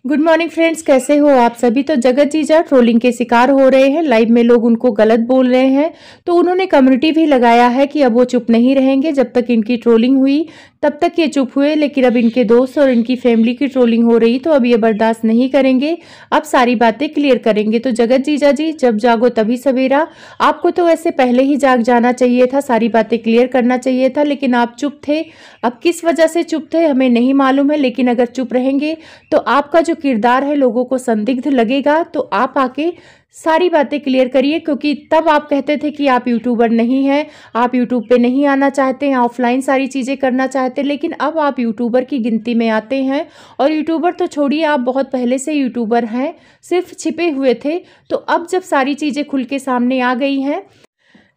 Good morning friends, कैसे हो आप सभी। तो जगत जीजा ट्रोलिंग के शिकार हो रहे हैं। लाइव में लोग उनको गलत बोल रहे हैं, तो उन्होंने कम्युनिटी भी लगाया है कि अब वो चुप नहीं रहेंगे। जब तक इनकी ट्रोलिंग हुई तब तक ये चुप हुए, लेकिन अब इनके दोस्त और इनकी फैमिली की ट्रोलिंग हो रही तो अब ये बर्दाश्त नहीं करेंगे। अब सारी बातें क्लियर करेंगे। तो जगत जीजा जी, जब जागो तभी सवेरा। आपको तो वैसे पहले ही जाग जाना चाहिए था, सारी बातें क्लियर करना चाहिए था, लेकिन आप चुप थे। अब किस वजह से चुप थे हमें नहीं मालूम है, लेकिन अगर चुप रहेंगे तो आपका जो किरदार है लोगों को संदिग्ध लगेगा। तो आप आके सारी बातें क्लियर करिए, क्योंकि तब आप कहते थे कि आप यूट्यूबर नहीं हैं, आप यूट्यूब पे नहीं आना चाहते हैं, ऑफलाइन सारी चीज़ें करना चाहते हैं, लेकिन अब आप यूट्यूबर की गिनती में आते हैं। और यूट्यूबर तो छोड़िए, आप बहुत पहले से यूट्यूबर हैं, सिर्फ छिपे हुए थे। तो अब जब सारी चीज़ें खुल के सामने आ गई हैं,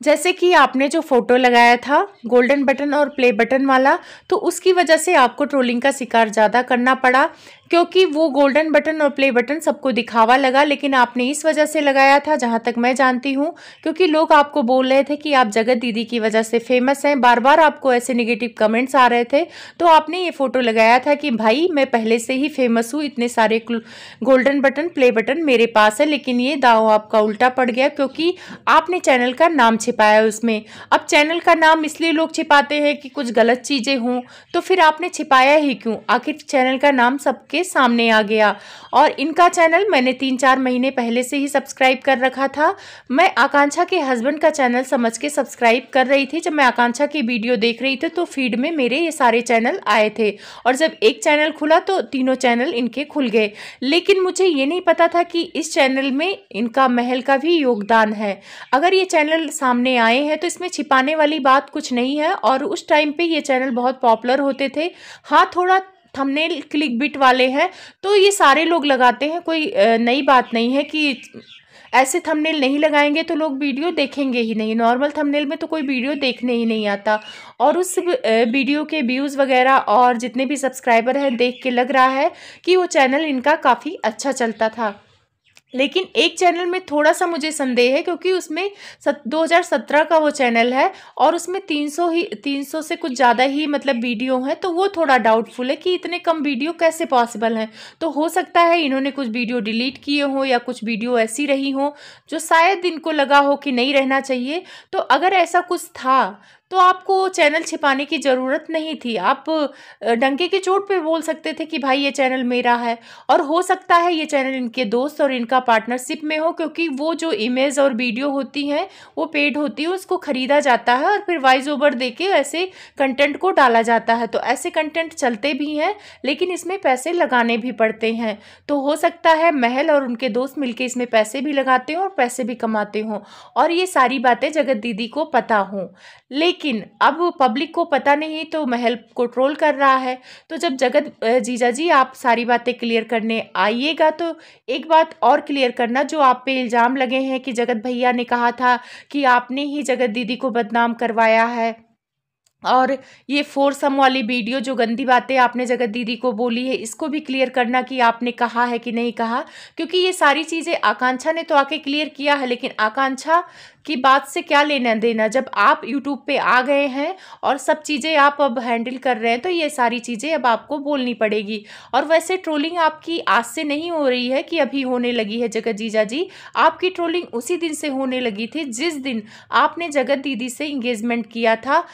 जैसे कि आपने जो फोटो लगाया था गोल्डन बटन और प्ले बटन वाला, तो उसकी वजह से आपको ट्रोलिंग का शिकार ज़्यादा करना पड़ा, क्योंकि वो गोल्डन बटन और प्ले बटन सबको दिखावा लगा। लेकिन आपने इस वजह से लगाया था, जहाँ तक मैं जानती हूँ, क्योंकि लोग आपको बोल रहे थे कि आप जगत दीदी की वजह से फेमस हैं। बार बार आपको ऐसे नेगेटिव कमेंट्स आ रहे थे, तो आपने ये फोटो लगाया था कि भाई मैं पहले से ही फेमस हूँ, इतने सारे गोल्डन बटन प्ले बटन मेरे पास है। लेकिन ये दाव आपका उल्टा पड़ गया, क्योंकि आपने चैनल का नाम छिपाया उसमें। अब चैनल का नाम इसलिए लोग छिपाते हैं कि कुछ गलत चीज़ें हों, तो फिर आपने छिपाया ही क्यों। आखिर चैनल का नाम सबके सामने आ गया। और इनका चैनल मैंने 3-4 महीने पहले से ही सब्सक्राइब कर रखा था। मैं आकांक्षा के हस्बैंड का चैनल समझ के सब्सक्राइब कर रही थी। जब मैं आकांक्षा की वीडियो देख रही थी तो फीड में मेरे ये सारे चैनल आए थे, और जब एक चैनल खुला तो तीनों चैनल इनके खुल गए। लेकिन मुझे ये नहीं पता था कि इस चैनल में इनका महल का भी योगदान है। अगर ये चैनल सामने आए हैं तो इसमें छिपाने वाली बात कुछ नहीं है। और उस टाइम पे ये चैनल बहुत पॉपुलर होते थे। हाँ, थोड़ा थंबनेल क्लिक बिट वाले हैं, तो ये सारे लोग लगाते हैं, कोई नई बात नहीं है कि ऐसे थंबनेल नहीं लगाएंगे तो लोग वीडियो देखेंगे ही नहीं। नॉर्मल थंबनेल में तो कोई वीडियो देखने ही नहीं आता। और उस वीडियो के व्यूज़ वगैरह और जितने भी सब्सक्राइबर हैं, देख के लग रहा है कि वो चैनल इनका काफ़ी अच्छा चलता था। लेकिन एक चैनल में थोड़ा सा मुझे संदेह है, क्योंकि उसमें 2017 का वो चैनल है और उसमें 300 से कुछ ज़्यादा ही मतलब वीडियो हैं, तो वो थोड़ा डाउटफुल है कि इतने कम वीडियो कैसे पॉसिबल हैं। तो हो सकता है इन्होंने कुछ वीडियो डिलीट किए हों, या कुछ वीडियो ऐसी रही हों जो शायद इनको लगा हो कि नहीं रहना चाहिए। तो अगर ऐसा कुछ था तो आपको चैनल छिपाने की ज़रूरत नहीं थी। आप डंके की चोट पे बोल सकते थे कि भाई ये चैनल मेरा है। और हो सकता है ये चैनल इनके दोस्त और इनका पार्टनरशिप में हो, क्योंकि वो जो इमेज और वीडियो होती हैं वो पेड होती है, उसको ख़रीदा जाता है और फिर वॉइस ओवर दे के ऐसे कंटेंट को डाला जाता है। तो ऐसे कंटेंट चलते भी हैं, लेकिन इसमें पैसे लगाने भी पड़ते हैं। तो हो सकता है महल और उनके दोस्त मिलके इसमें पैसे भी लगाते हों और पैसे भी कमाते हों, और ये सारी बातें जगत दीदी को पता हों। लेकिन अब पब्लिक को पता नहीं, तो महल को ट्रोल कर रहा है। तो जब जगत जीजा जी आप सारी बातें क्लियर करने आइएगा, तो एक बात और क्लियर करना, जो आप पे इल्ज़ाम लगे हैं कि जगत भैया ने कहा था कि आपने ही जगत दीदी को बदनाम करवाया है, और ये फोरसम वाली वीडियो जो गंदी बातें आपने जगत दीदी को बोली है, इसको भी क्लियर करना कि आपने कहा है कि नहीं कहा। क्योंकि ये सारी चीज़ें आकांक्षा ने तो आके क्लियर किया है, लेकिन आकांक्षा की बात से क्या लेना देना, जब आप यूट्यूब पे आ गए हैं और सब चीज़ें आप अब हैंडल कर रहे हैं, तो ये सारी चीज़ें अब आपको बोलनी पड़ेगी। और वैसे ट्रोलिंग आपकी आज से नहीं हो रही है कि अभी होने लगी है जगत जीजा जी। आपकी ट्रोलिंग उसी दिन से होने लगी थी जिस दिन आपने जगत दीदी से इंगेजमेंट किया था।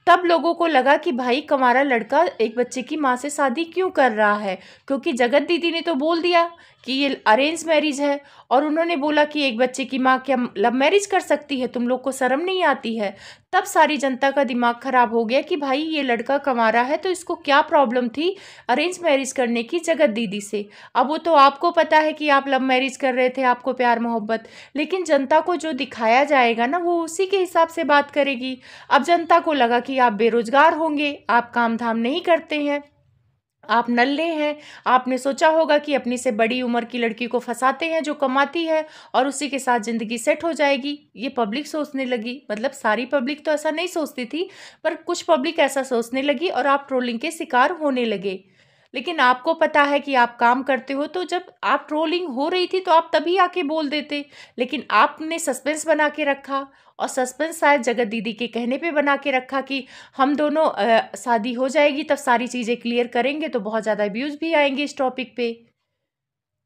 तब लोगों को लगा कि भाई कमारा लड़का एक बच्चे की माँ से शादी क्यों कर रहा है, क्योंकि जगत दीदी ने तो बोल दिया कि ये अरेंज मैरिज है, और उन्होंने बोला कि एक बच्चे की माँ क्या लव मैरिज कर सकती है, तुम लोग को शर्म नहीं आती है। तब सारी जनता का दिमाग खराब हो गया कि भाई ये लड़का कमारा है, तो इसको क्या प्रॉब्लम थी अरेंज मैरिज करने की जगत दीदी से। अब वो तो आपको पता है कि आप लव मैरिज कर रहे थे, आपको प्यार मोहब्बत, लेकिन जनता को जो दिखाया जाएगा ना, वो उसी के हिसाब से बात करेगी। अब जनता को लगा कि आप बेरोजगार होंगे, आप काम धाम नहीं करते हैं, आप नल्ले हैं। आपने सोचा होगा कि अपनी से बड़ी उम्र की लड़की को फंसाते हैं जो कमाती है, और उसी के साथ ज़िंदगी सेट हो जाएगी। ये पब्लिक सोचने लगी, मतलब सारी पब्लिक तो ऐसा नहीं सोचती थी, पर कुछ पब्लिक ऐसा सोचने लगी और आप ट्रोलिंग के शिकार होने लगे। लेकिन आपको पता है कि आप काम करते हो, तो जब आप ट्रोलिंग हो रही थी तो आप तभी आके बोल देते, लेकिन आपने सस्पेंस बना के रखा। और सस्पेंस शायद जगत दीदी के कहने पे बना के रखा कि हम दोनों शादी हो जाएगी तब सारी चीज़ें क्लियर करेंगे, तो बहुत ज़्यादा व्यूज़ भी आएंगे इस टॉपिक पे।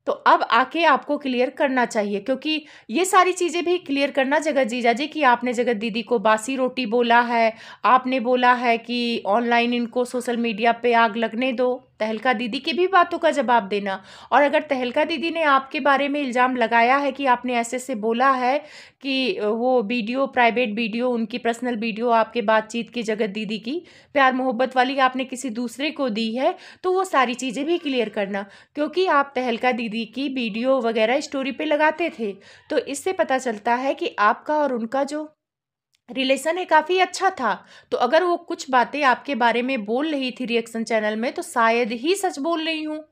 तो अब आके आपको क्लियर करना चाहिए, क्योंकि ये सारी चीज़ें भी क्लियर करना जगत जीजा जी कि आपने जगत दीदी को बासी रोटी बोला है, आपने बोला है कि ऑनलाइन इनको सोशल मीडिया पे आग लगने दो। तहलका दीदी की भी बातों का जवाब देना। और अगर तहलका दीदी ने आपके बारे में इल्ज़ाम लगाया है कि आपने ऐसे बोला है कि वो वीडियो, प्राइवेट वीडियो, उनकी पर्सनल वीडियो आपके बातचीत की जगत दीदी की प्यार मोहब्बत वाली आपने किसी दूसरे को दी है, तो वो सारी चीज़ें भी क्लियर करना, क्योंकि आप तहलका दीदी की वीडियो वगैरह स्टोरी पे लगाते थे। तो इससे पता चलता है कि आपका और उनका जो रिलेशन है काफ़ी अच्छा था। तो अगर वो कुछ बातें आपके बारे में बोल रही थी रिएक्शन चैनल में, तो शायद ही सच बोल रही हूँ।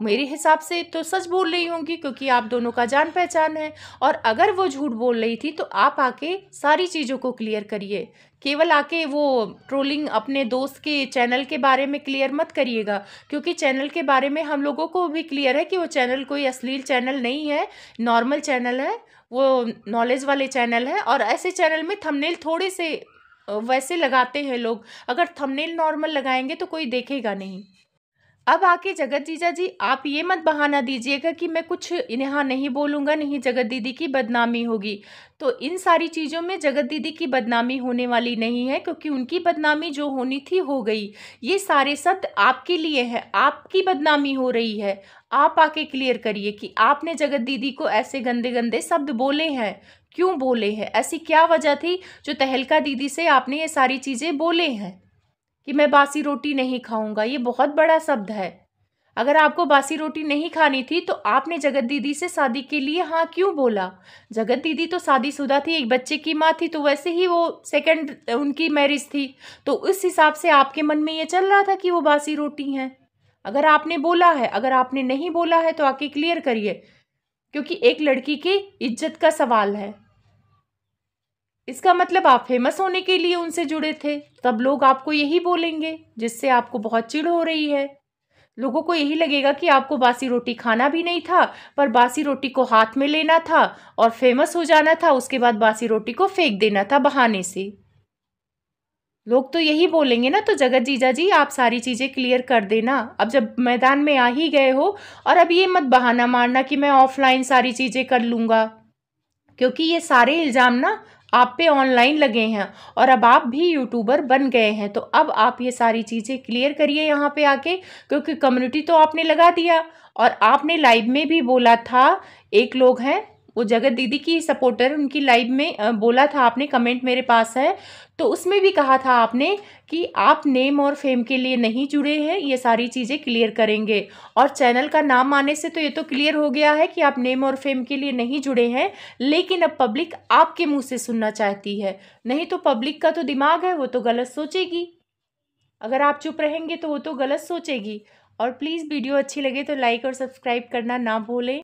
मेरे हिसाब से तो सच बोल रही होंगी, क्योंकि आप दोनों का जान पहचान है। और अगर वो झूठ बोल रही थी तो आप आके सारी चीज़ों को क्लियर करिए। केवल आके वो ट्रोलिंग अपने दोस्त के चैनल के बारे में क्लियर मत करिएगा, क्योंकि चैनल के बारे में हम लोगों को भी क्लियर है कि वो चैनल कोई अश्लील चैनल नहीं है, नॉर्मल चैनल है, वो नॉलेज वाले चैनल है। और ऐसे चैनल में थंबनेल थोड़े से वैसे लगाते हैं लोग। अगर थंबनेल नॉर्मल लगाएंगे तो कोई देखेगा नहीं। अब आके जगत जीजा जी आप ये मत बहाना दीजिएगा कि मैं कुछ यहाँ नहीं बोलूँगा, नहीं जगत दीदी की बदनामी होगी। तो इन सारी चीज़ों में जगत दीदी की बदनामी होने वाली नहीं है, क्योंकि उनकी बदनामी जो होनी थी हो गई। ये सारे शब्द आपके लिए है, आपकी बदनामी हो रही है। आप आके क्लियर करिए कि आपने जगत दीदी को ऐसे गंदे गंदे शब्द बोले हैं, क्यों बोले हैं, ऐसी क्या वजह थी जो तहलका दीदी से आपने ये सारी चीज़ें बोले हैं कि मैं बासी रोटी नहीं खाऊंगा। ये बहुत बड़ा शब्द है। अगर आपको बासी रोटी नहीं खानी थी तो आपने जगत दीदी से शादी के लिए हाँ क्यों बोला? जगत दीदी तो शादीशुदा थी, एक बच्चे की माँ थी, तो वैसे ही वो सेकंड उनकी मैरिज थी। तो उस हिसाब से आपके मन में ये चल रहा था कि वो बासी रोटी हैं। अगर आपने बोला है, अगर आपने नहीं बोला है तो आके क्लियर करिए, क्योंकि एक लड़की की इज्जत का सवाल है। इसका मतलब आप फेमस होने के लिए उनसे जुड़े थे, तब लोग आपको यही बोलेंगे, जिससे आपको बहुत चिढ़ हो रही है। लोगों को यही लगेगा कि आपको बासी रोटी खाना भी नहीं था, पर बासी रोटी को हाथ में लेना था और फेमस हो जाना था, उसके बाद बासी रोटी को फेंक देना था बहाने से। लोग तो यही बोलेंगे ना। तो जगत जीजा जी आप सारी चीज़ें क्लियर कर देना, अब जब मैदान में आ ही गए हो। और अब ये मत बहाना मारना कि मैं ऑफलाइन सारी चीज़ें कर लूँगा, क्योंकि ये सारे इल्ज़ाम ना आप पे ऑनलाइन लगे हैं और अब आप भी यूट्यूबर बन गए हैं। तो अब आप ये सारी चीज़ें क्लियर करिए यहाँ पे आके, क्योंकि कम्युनिटी तो आपने लगा दिया। और आपने लाइव में भी बोला था, एक लोग हैं वो जगत दीदी की सपोर्टर, उनकी लाइव में बोला था आपने, कमेंट मेरे पास है, तो उसमें भी कहा था आपने कि आप नेम और फेम के लिए नहीं जुड़े हैं, ये सारी चीज़ें क्लियर करेंगे। और चैनल का नाम आने से तो ये तो क्लियर हो गया है कि आप नेम और फेम के लिए नहीं जुड़े हैं, लेकिन अब पब्लिक आपके मुंह से सुनना चाहती है। नहीं तो पब्लिक का तो दिमाग है, वो तो गलत सोचेगी। अगर आप चुप रहेंगे तो वो तो गलत सोचेगी। और प्लीज़ वीडियो अच्छी लगे तो लाइक और सब्सक्राइब करना ना भूलें।